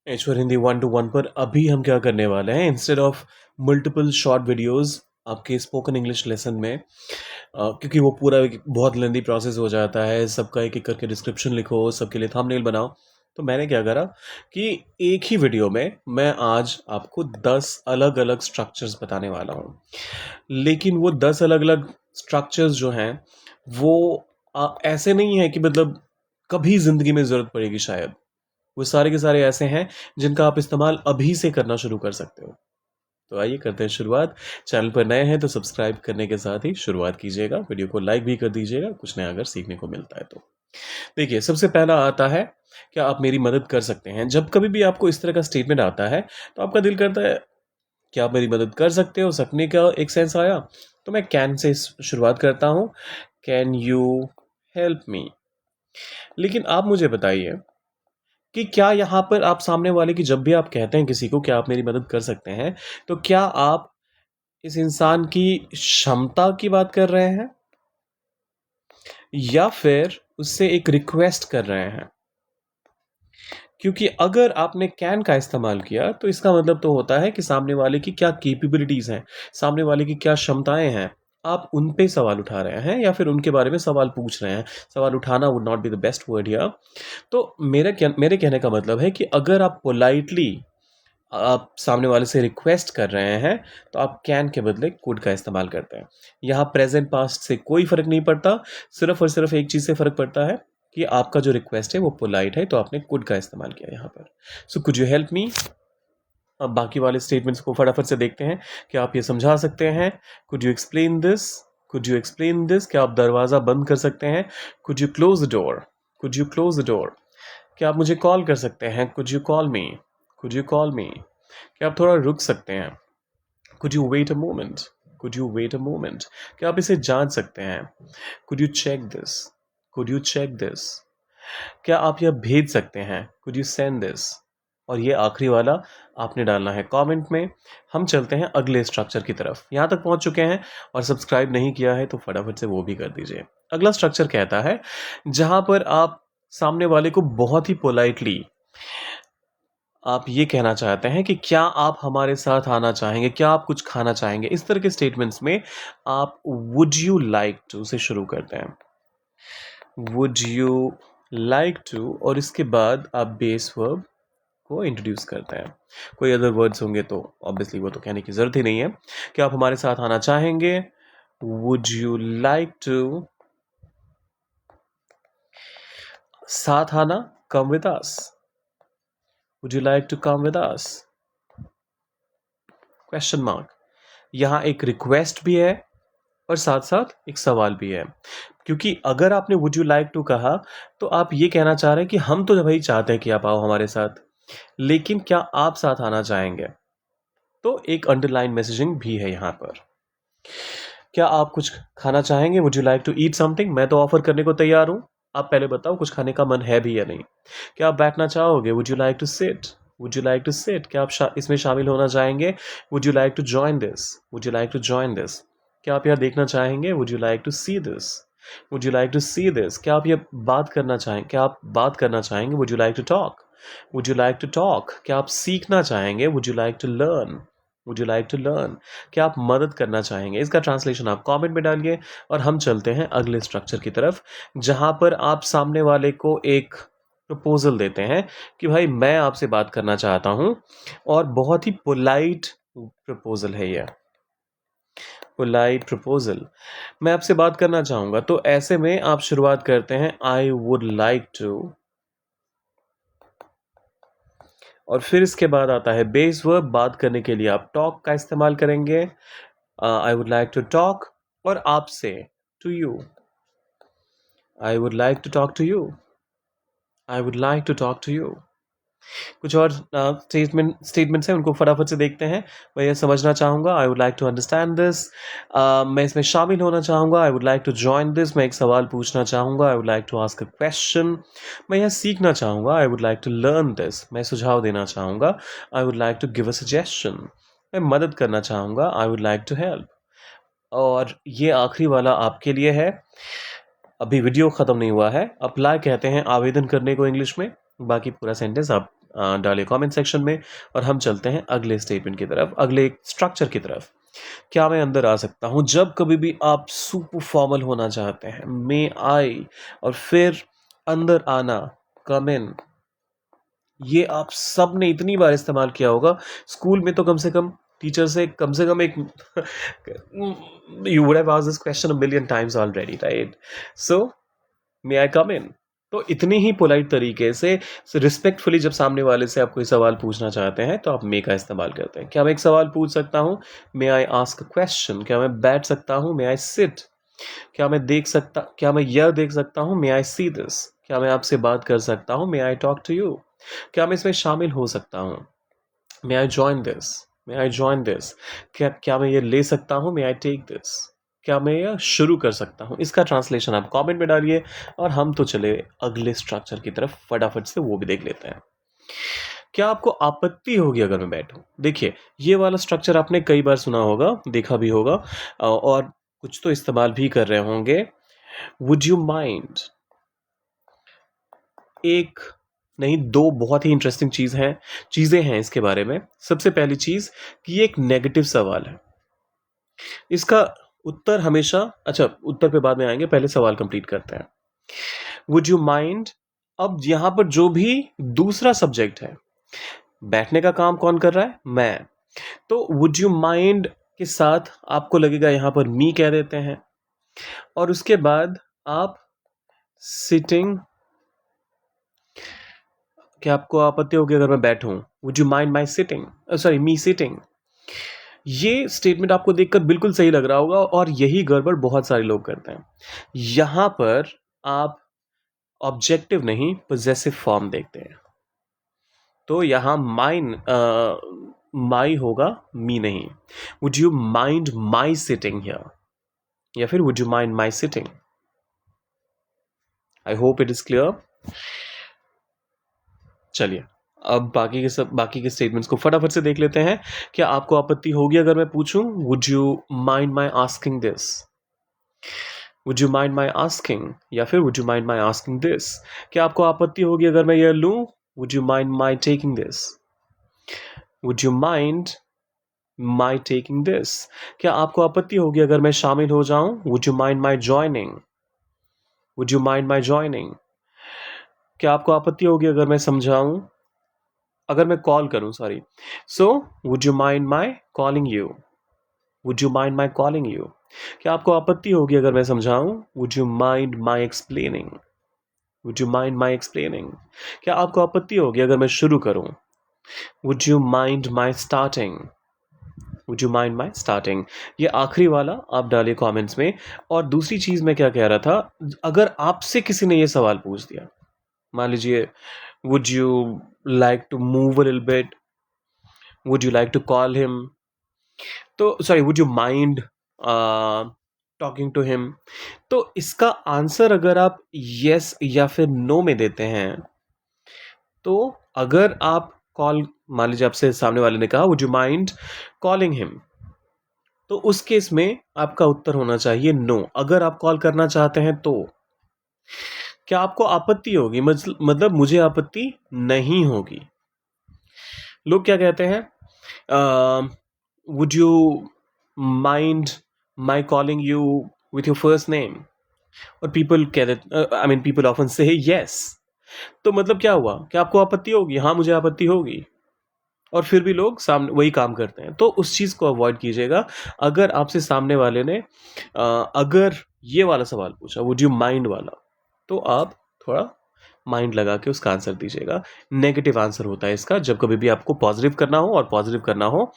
एश्वर Hindi 1 to 1 पर अभी हम क्या करने वाले हैं, instead of multiple short videos आपके स्पोकन इंग्लिश लेसन में, क्योंकि वो पूरा एक बहुत लेंदी प्रोसेस हो जाता है, सबका एक एक करके डिस्क्रिप्शन लिखो, सबके लिए थंबनेल बनाओ। तो मैंने क्या करा कि एक ही वीडियो में मैं आज आपको 10 अलग अलग स्ट्रक्चर्स बताने वाला हूँ। लेकिन वो 10 अलग अलग स्ट्रक्चर्स जो हैं वो ऐसे नहीं है कि मतलब कभी ज़िंदगी में ज़रूरत पड़ेगी शायद। वो सारे के सारे ऐसे हैं जिनका आप इस्तेमाल अभी से करना शुरू कर सकते हो। तो आइए करते हैं शुरुआत। चैनल पर नए हैं तो सब्सक्राइब करने के साथ ही शुरुआत कीजिएगा, वीडियो को लाइक भी कर दीजिएगा, कुछ नया अगर सीखने को मिलता है तो। देखिए, सबसे पहला आता है, क्या आप मेरी मदद कर सकते हैं? जब कभी भी आपको इस तरह का स्टेटमेंट आता है तो आपका दिल करता है, क्या आप मेरी मदद कर सकते हो? सकने का एक सेंस आया तो मैं कैन से शुरुआत करता हूँ, कैन यू हेल्प मी। लेकिन आप मुझे बताइए कि क्या यहाँ पर आप सामने वाले की, जब भी आप कहते हैं किसी को क्या आप मेरी मदद कर सकते हैं, तो क्या आप इस इंसान की क्षमता की बात कर रहे हैं या फिर उससे एक रिक्वेस्ट कर रहे हैं? क्योंकि अगर आपने कैन का इस्तेमाल किया तो इसका मतलब तो होता है कि सामने वाले की क्या कैपेबिलिटीज़ हैं, सामने वाले की क्या क्षमताएं हैं, आप उन पे सवाल उठा रहे हैं या फिर उनके बारे में सवाल पूछ रहे हैं। सवाल उठाना would not be the best word here. तो मेरे कहने का मतलब है कि अगर आप पोलाइटली आप सामने वाले से रिक्वेस्ट कर रहे हैं तो आप कैन के बदले कुड का इस्तेमाल करते हैं। यहाँ प्रेजेंट पास्ट से कोई फ़र्क नहीं पड़ता, सिर्फ और सिर्फ एक चीज़ से फ़र्क पड़ता है कि आपका जो रिक्वेस्ट है वो पोलाइट है, तो आपने कुड का इस्तेमाल किया यहाँ पर। So could you help me? अब बाकी वाले स्टेटमेंट्स को फटाफट से देखते हैं। क्या आप ये समझा सकते हैं? Could you explain this? Could you explain this? क्या आप दरवाज़ा बंद कर सकते हैं? Could you close the door? Could you close the door? क्या आप मुझे कॉल कर सकते हैं? Could you call me? Could you call me? क्या आप थोड़ा रुक सकते हैं? Could you wait a moment? Could you wait a moment? क्या आप इसे जांच सकते हैं? Could you check this? Could you check this? क्या आप यह भेज सकते हैं? Could you send this? और ये आखिरी वाला आपने डालना है कमेंट में। हम चलते हैं अगले स्ट्रक्चर की तरफ। यहाँ तक पहुँच चुके हैं और सब्सक्राइब नहीं किया है तो फटाफट से वो भी कर दीजिए। अगला स्ट्रक्चर कहता है, जहाँ पर आप सामने वाले को बहुत ही पोलाइटली आप ये कहना चाहते हैं कि क्या आप हमारे साथ आना चाहेंगे? क्या आप कुछ खाना चाहेंगे? इस तरह के स्टेटमेंट्स में आप वुड यू लाइक टू से शुरू करते हैं। वुड यू लाइक टू और इसके बाद आप बेस वर्ब को इंट्रोड्यूस करते हैं। कोई अदर वर्ड्स होंगे तो ऑब्वियसली वो तो कहने की ज़रूरत ही नहीं है। क्या आप हमारे साथ आना चाहेंगे? वुड यू लाइक टू साथ आना? Come with us. Would you like to come with us? Question mark. यहाँ एक रिक्वेस्ट भी है और साथ साथ एक सवाल भी है, क्योंकि अगर आपने वुड यू लाइक टू कहा तो आप ये कहना चाह रहे हैं कि हम तो भाई चाहते हैं कि आप आओ हमारे साथ, लेकिन क्या आप साथ आना चाहेंगे? तो एक अंडरलाइन मैसेजिंग भी है यहाँ पर। क्या आप कुछ खाना चाहेंगे? Would you like to eat something? मैं तो ऑफर करने को तैयार हूँ, आप पहले बताओ कुछ खाने का मन है भी या नहीं। क्या आप बैठना चाहोगे? Would you like to sit? Would you like to sit? क्या आप इसमें शामिल होना चाहेंगे? Would you like to join this? Would you like to join this? क्या आप यह देखना चाहेंगे? Would you like to see this? Would you like to see this? क्या आप ये बात करना चाहेंगे? क्या आप बात करना चाहेंगे? Would you like to talk? Would you like to talk? क्या आप सीखना चाहेंगे? Would you like to learn? Would you like to learn? क्या आप मदद करना चाहेंगे? इसका ट्रांसलेशन आप कमेंट में डालिए और हम चलते हैं अगले स्ट्रक्चर की तरफ, जहां पर आप सामने वाले को एक प्रपोजल देते हैं कि भाई मैं आपसे बात करना चाहता हूं, और बहुत ही पोलाइट प्रपोजल है यह। पोलाइट प्रपोजल, मैं आपसे बात करना चाहूंगा, तो ऐसे में आप शुरुआत करते हैं आई वुड लाइक टू, और फिर इसके बाद आता है बेस वर्ब। बात करने के लिए आप टॉक का इस्तेमाल करेंगे। I would like to talk, और आपसे to you. I would like to talk to you. I would like to talk to you. कुछ और स्टेटमेंट्स हैं, उनको फटाफट से देखते हैं। मैं ये समझना चाहूँगा, I would like to understand this. मैं इसमें शामिल होना चाहूँगा, I would like to join this. मैं एक सवाल पूछना चाहूँगा, I would like to ask a question. मैं यह सीखना चाहूँगा, I would like to learn this. मैं सुझाव देना चाहूँगा, I would like to give a suggestion. मैं मदद करना चाहूँगा, I would like to help. और ये आखिरी वाला आपके लिए है। अभी वीडियो ख़त्म नहीं हुआ है। अप्लाई कहते हैं आवेदन करने को इंग्लिश में, बाकी पूरा सेंटेंस आप डालिए कमेंट सेक्शन में। और हम चलते हैं अगले स्टेटमेंट की तरफ, अगले स्ट्रक्चर की तरफ। क्या मैं अंदर आ सकता हूँ? जब कभी भी आप सुपर फॉर्मल होना चाहते हैं, मे आई और फिर अंदर आना, कम इन, ये आप सब ने इतनी बार इस्तेमाल किया होगा। स्कूल में तो कम से कम एक you would have asked this question a million times already, right? So may I come in, तो इतनी ही पोलाइट तरीके से रिस्पेक्टफुली जब सामने वाले से आप कोई सवाल पूछना चाहते हैं तो आप मे का इस्तेमाल करते हैं। क्या मैं एक सवाल पूछ सकता हूँ? May I ask a question. क्या मैं बैठ सकता हूँ? May I sit. क्या मैं यह देख सकता हूँ? May I see this. क्या मैं आपसे बात कर सकता हूँ? May I talk to you. क्या मैं इसमें शामिल हो सकता हूँ? May I join this. May I join this. क्या मैं ये ले सकता हूँ? May I take this. क्या मैं यह शुरू कर सकता हूँ? इसका ट्रांसलेशन आप कमेंट में डालिए और हम तो चले अगले स्ट्रक्चर की तरफ फटाफट से, वो भी देख लेते हैं। क्या आपको आपत्ति होगी अगर मैं बैठूं? देखिए, ये वाला स्ट्रक्चर आपने कई बार सुना होगा, देखा भी होगा, और कुछ तो इस्तेमाल भी कर रहे होंगे। वुड यू माइंड, एक नहीं दो बहुत ही इंटरेस्टिंग चीजें हैं इसके बारे में। सबसे पहली चीज कि ये एक नेगेटिव सवाल है। इसका उत्तर हमेशा, अच्छा उत्तर पे बाद में आएंगे, पहले सवाल कंप्लीट करते हैं। वुड यू माइंड, अब यहां पर जो भी दूसरा सब्जेक्ट है, बैठने का काम कौन कर रहा है? मैं। तो वुड यू माइंड के साथ आपको लगेगा यहां पर मी कह देते हैं, और उसके बाद आप सिटिंग, क्या आपको आपत्ति होगी अगर मैं बैठूं? Would you mind my sitting, sorry me sitting. ये स्टेटमेंट आपको देखकर बिल्कुल सही लग रहा होगा, और यही गड़बड़ बहुत सारे लोग करते हैं। यहां पर आप ऑब्जेक्टिव नहीं पोजेसिव फॉर्म देखते हैं, तो यहां माई होगा, मी नहीं। Would you mind my sitting here, या फिर would you mind my sitting. I hope it is clear. चलिए, अब बाकी के स्टेटमेंट्स को फटाफट से देख लेते हैं। क्या आपको आपत्ति होगी अगर मैं पूछूं? Would you mind my asking this? Would you mind my asking, या फिर would you mind my asking this? क्या आपको आपत्ति होगी अगर मैं यह लूं? Would you mind my taking this? Would you mind my taking this? क्या आपको आपत्ति होगी अगर मैं शामिल हो जाऊं? Would you mind my joining? Would you mind my joining? क्या आपको आपत्ति होगी अगर मैं समझाऊं, अगर मैं कॉल करूं, sorry, so would you mind my calling you? Would you mind my calling you? क्या आपको आपत्ति होगी अगर मैं समझाऊं? Would you mind my explaining? Would you mind my explaining? क्या आपको आपत्ति होगी अगर मैं शुरू करूं? Would you mind my starting? Would you mind my starting? ये आखिरी वाला आप डालिए कमेंट्स में। और दूसरी चीज मैं क्या कह रहा था, अगर आपसे किसी ने ये सवाल पूछ दिया, मान लीजिए, would you like to move a little bit? Would you like to call him? तो sorry, would you mind talking to him? तो इसका आंसर अगर आप yes या फिर no में देते हैं, तो अगर आप कॉल, मान लीजिए आपसे सामने वाले ने कहा would you mind calling him, तो उस केस में आपका उत्तर होना चाहिए नो। अगर आप कॉल करना चाहते हैं तो क्या आपको आपत्ति होगी? मतलब मुझे आपत्ति नहीं होगी। लोग क्या कहते हैं, would you mind my calling you with your first name? और पीपल कह देते, आई मीन पीपल ऑफन से यस। तो मतलब क्या हुआ? क्या आपको आपत्ति होगी? हाँ, मुझे आपत्ति होगी। और फिर भी लोग सामने वही काम करते हैं। तो उस चीज को अवॉइड कीजिएगा। अगर आपसे सामने वाले ने अगर ये वाला सवाल पूछा, वुड यू माइंड वाला, तो आप थोड़ा माइंड लगा के उसका आंसर दीजिएगा। नेगेटिव आंसर होता है इसका, जब कभी भी आपको पॉजिटिव करना हो, और पॉजिटिव करना हो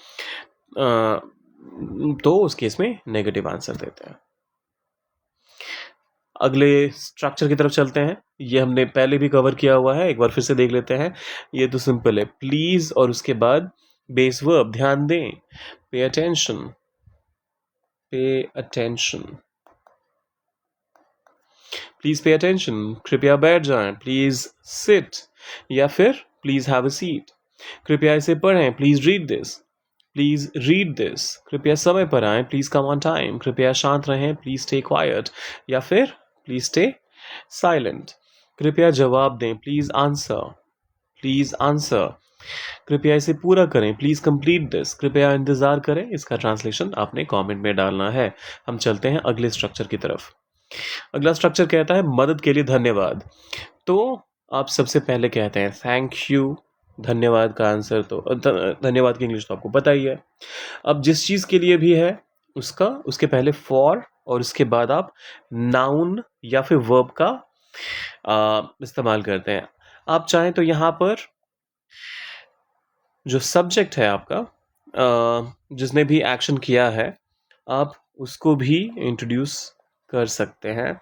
तो उस केस में नेगेटिव आंसर देते हैं। अगले स्ट्रक्चर की तरफ चलते हैं। ये हमने पहले भी कवर किया हुआ है, एक बार फिर से देख लेते हैं। ये तो सिंपल है, प्लीज और उसके बाद बेस वर्ब। ध्यान दें, pay attention, pay attention, please pay attention, कृपया बैठ जाएं, प्लीज सिट, या फिर प्लीज हैव अ सीट। कृपया इसे पढ़ें, please read this, please read this. कृपया समय पर आएं, प्लीज कम ऑन टाइम। कृपया शांत रहें, प्लीज स्टे क्वाइट, या फिर प्लीज स्टे साइलेंट। कृपया जवाब दें, प्लीज आंसर, प्लीज आंसर, कृपया इसे पूरा करें, प्लीज कंप्लीट दिस, कृपया इंतजार करें। इसका ट्रांसलेशन आपने कमेंट में डालना है। हम चलते हैं अगले स्ट्रक्चर की तरफ। अगला स्ट्रक्चर कहता है मदद के लिए धन्यवाद। तो आप सबसे पहले कहते हैं थैंक यू। धन्यवाद का आंसर तो धन्यवाद की इंग्लिश तो आपको पता ही है। अब जिस चीज के लिए भी है उसका, उसके पहले फॉर और उसके बाद आप नाउन या फिर वर्ब का इस्तेमाल करते हैं। आप चाहें तो यहाँ पर जो सब्जेक्ट है आपका, जिसने भी एक्शन किया है, आप उसको भी इंट्रोड्यूस कर सकते हैं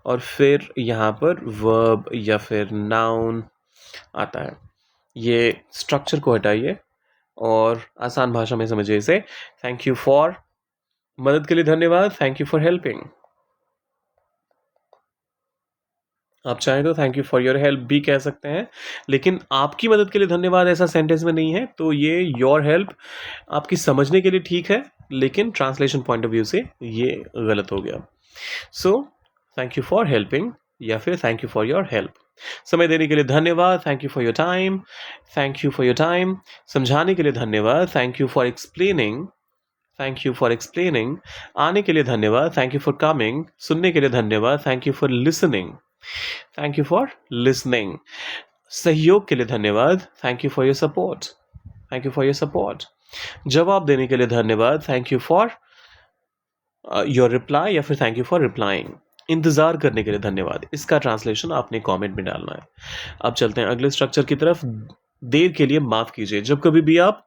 और फिर यहाँ पर वर्ब या फिर नाउन आता है। ये स्ट्रक्चर को हटाइए और आसान भाषा में समझिए इसे। थैंक यू फॉर, मदद के लिए धन्यवाद, थैंक यू फॉर हेल्पिंग। आप चाहें तो thank you for your help भी कह सकते हैं, लेकिन आपकी मदद के लिए धन्यवाद ऐसा सेंटेंस में नहीं है, तो ये योर हेल्प आपकी समझने के लिए ठीक है, लेकिन ट्रांसलेशन पॉइंट ऑफ व्यू से ये गलत हो गया। So thank you for helping या फिर thank you for your help. समय देने के लिए धन्यवाद, thank you for your time, thank you for your time. समझाने के लिए धन्यवाद, thank you for explaining, thank you for explaining. आने के लिए धन्यवाद, थैंक यू फॉर कमिंग। सुनने के लिए धन्यवाद, thank you for listening, thank you for listening. सहयोग के लिए धन्यवाद, thank you for your support, thank you for your support. जवाब देने के लिए धन्यवाद, thank you for your reply या फिर थैंक यू फॉर रिप्लाइंग। इंतजार करने के लिए धन्यवाद, इसका ट्रांसलेशन आपने कमेंट में डालना है। अब चलते हैं अगले स्ट्रक्चर की तरफ। देर के लिए माफ कीजिए। जब कभी भी आप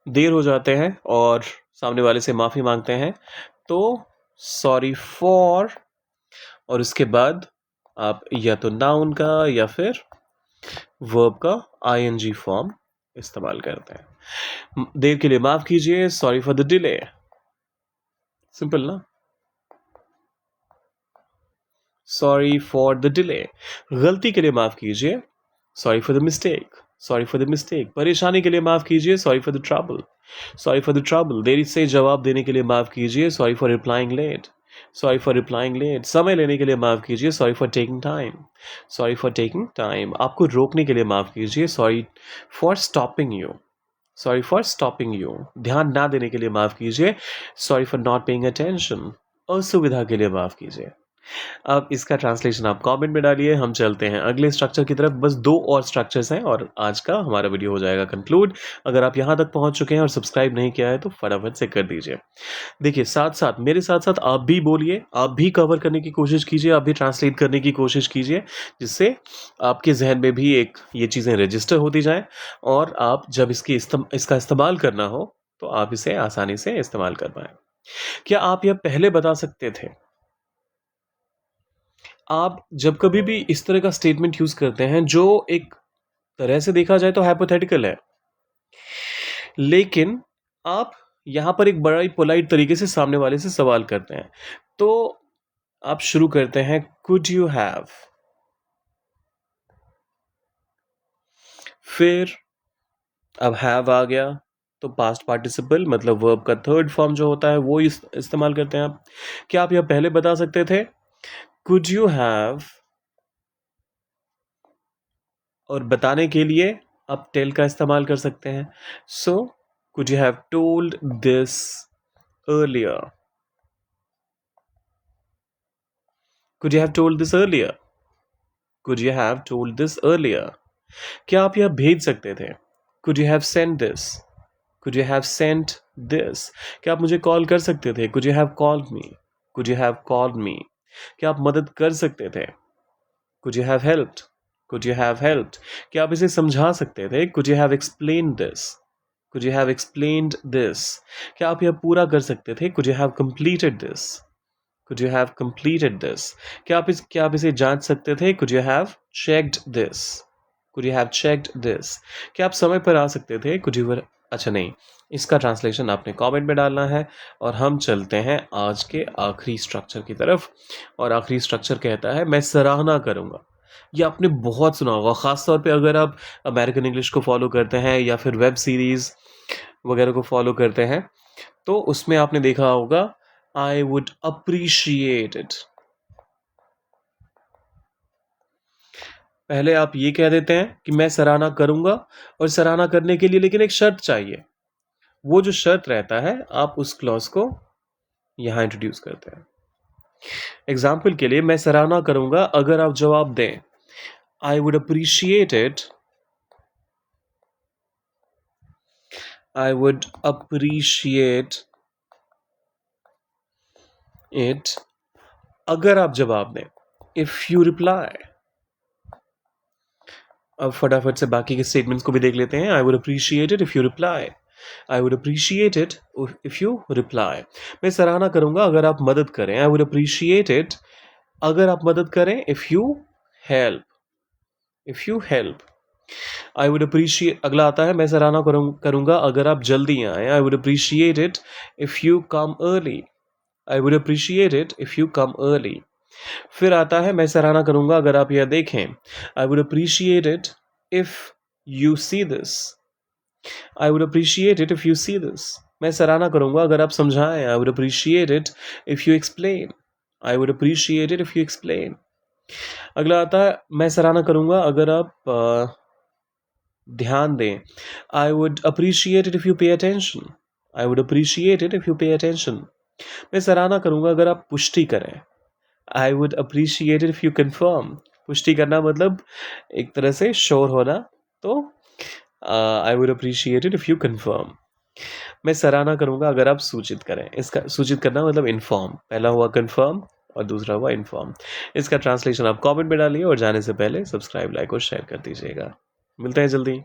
देर हो जाते हैं और सामने वाले से माफी मांगते हैं तो सॉरी फॉर और उसके बाद आप या तो नाउन का या फिर वर्ब का आईएनजी फॉर्म इस्तेमाल करते हैं। देर के लिए माफ कीजिए, sorry for the delay. Simple ना? Sorry for the delay. गलती के लिए माफ कीजिए, sorry for the mistake, sorry for the mistake. परेशानी के लिए माफ कीजिए, sorry for the trouble, sorry for the trouble. देरी से जवाब देने के लिए माफ कीजिए, sorry for replying late, sorry for replying late. समय लेने के लिए माफ कीजिए, sorry for taking time, sorry for taking time. आपको रोकने के लिए माफ कीजिए, sorry for stopping you, sorry for stopping you. ध्यान ना देने के लिए माफ कीजिए, sorry for not paying attention. असुविधा के लिए माफ कीजिए। अब इसका ट्रांसलेशन आप कमेंट में डालिए। हम चलते हैं अगले स्ट्रक्चर की तरफ। बस 2 और स्ट्रक्चर्स हैं और आज का हमारा वीडियो हो जाएगा कंक्लूड। अगर आप यहाँ तक पहुँच चुके हैं और सब्सक्राइब नहीं किया है तो फटाफट से कर दीजिए। देखिए, साथ साथ मेरे साथ साथ आप भी बोलिए, आप भी कवर करने की कोशिश कीजिए, आप भी ट्रांसलेट करने की कोशिश कीजिए, जिससे आपके जहन में भी एक ये चीज़ें रजिस्टर होती जाएं और आप जब इसका इस्तेमाल करना हो तो आप इसे आसानी से इस्तेमाल कर पाएं। क्या आप यह पहले बता सकते थे, आप जब कभी भी इस तरह का स्टेटमेंट यूज करते हैं जो एक तरह से देखा जाए तो हाइपोथेटिकल है, लेकिन आप यहां पर एक बड़ा ही पोलाइट तरीके से सामने वाले से सवाल करते हैं, तो आप शुरू करते हैं कुड यू हैव, फिर अब हैव आ गया तो पास्ट पार्टिसिपल मतलब वर्ब का थर्ड फॉर्म जो होता है वो इस्तेमाल करते हैं आप। क्या आप यह पहले बता सकते थे, कुड यू हैव, और बताने के लिए आप टेल का इस्तेमाल कर सकते हैं। So could you have told this earlier, could you have told this earlier, could you have told this earlier. क्या आप यह भेज सकते थे, could you have sent this, could you have sent this. क्या आप मुझे कॉल कर सकते थे, could you have called me, could you have called me. क्या आप मदद कर सकते थे, could you have helped, could you have helped. क्या आप इसे समझा सकते थे, could you have explained this, could you have explained this. क्या आप यह पूरा कर सकते थे, could you have completed this, could you have completed this. क्या आप इसे जांच सकते थे, could you have checked this, could you have checked this. क्या आप समय पर आ सकते थे, कुड यू, अच्छा नहीं, इसका ट्रांसलेशन आपने कमेंट में डालना है। और हम चलते हैं आज के आखिरी स्ट्रक्चर की तरफ, और आखिरी स्ट्रक्चर कहता है मैं सराहना करूंगा। ये आपने बहुत सुना होगा, खासतौर पे अगर आप अमेरिकन इंग्लिश को फॉलो करते हैं या फिर वेब सीरीज वगैरह को फॉलो करते हैं, तो उसमें आपने देखा होगा आई वुड अप्रिशिएट इट। पहले आप ये कह देते हैं कि मैं सराहना करूँगा, और सराहना करने के लिए लेकिन एक शर्त चाहिए। वो जो शर्त रहता है, आप उस क्लॉज़ को यहाँ इंट्रोड्यूस करते हैं। एग्ज़ाम्पल के लिए मैं सराहना करूँगा अगर आप जवाब दें, I would appreciate it, I would appreciate it अगर आप जवाब दें, if you reply। अब फटाफट से बाकी के स्टेटमेंट्स को भी देख लेते हैं। I would appreciate it if you reply। I would appreciate it if you reply। मैं सराहना करूंगा अगर आप मदद करें। I would appreciate it अगर आप मदद करें, if you help। if you help। I would appreciate अगला आता है, मैं सराहना करूंगा अगर आप जल्दी आए। I would appreciate it if you come early। I would appreciate it if you come early। फिर आता है, मैं सराहना करूंगा अगर आप यह देखें। I would appreciate it if you see this। I would appreciate it if you see this। मैं सराहना करूंगा अगर आप समझाएं। I would appreciate it if you explain। I would appreciate it if you explain। अगला आता है, मैं सराहना करूंगा अगर आप ध्यान दें। I would appreciate it if you pay attention। I would appreciate it if you pay attention। मैं सराहना करूंगा अगर आप पुष्टि करें। I would appreciate it if you confirm। पुष्टि करना मतलब एक तरह से श्योर होना, तो I would appreciate it if you confirm। मैं सराहना करूंगा अगर आप सूचित करें। इसका सूचित करना मतलब इन्फॉर्म। पहला हुआ confirm और दूसरा हुआ इन्फॉर्म। इसका ट्रांसलेशन आप कमेंट में डालिए और जाने से पहले सब्सक्राइब, लाइक और शेयर कर दीजिएगा। मिलते हैं जल्दी।